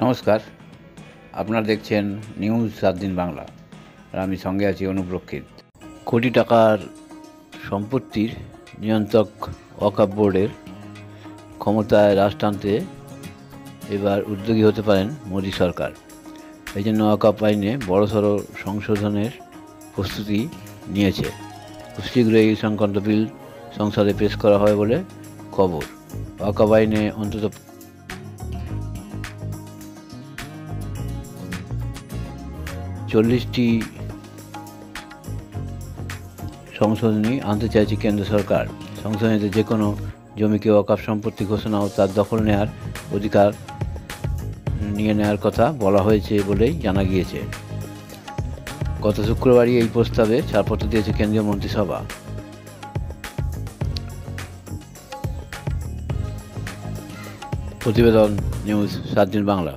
নমস্কার, আপনারা দেখছেন নিউজ 7 দিন বাংলা, আর আমি সঙ্গে আছি অনুপ্রক্ষিত। কোটি টাকার সম্পত্তির নিয়ন্ত্রক ওয়াকফ বোর্ডের ক্ষমতায় রাশ টানতে এবার উদ্যোগী হতে পারেন মোদী সরকার। এই জন্য ওয়াকফ আইনে বড়সড় সংশোধনের প্রস্তুতি নিয়েছে। খুব শীঘ্রই এই সংক্রান্ত বিল সংসদে পেশ করা হবে বলে খবর। ওয়াকফ আইনে অন্তত 40টি সংশোধনী আনতে চাইছে কেন্দ্র সরকার। সংশোধনীতে যে কোনো জমিকে ওয়াকফ সম্পত্তি ঘোষণা ও তার দখল নেওয়ার অধিকার নিয়ে নেওয়ার কথা বলা হয়েছে বলেই জানা গিয়েছে। গত শুক্রবারই এই প্রস্তাবে ছাড়পত্র দিয়েছে কেন্দ্রীয় মন্ত্রিসভা। প্রতিবেদন নিউজ 7 দিন বাংলা।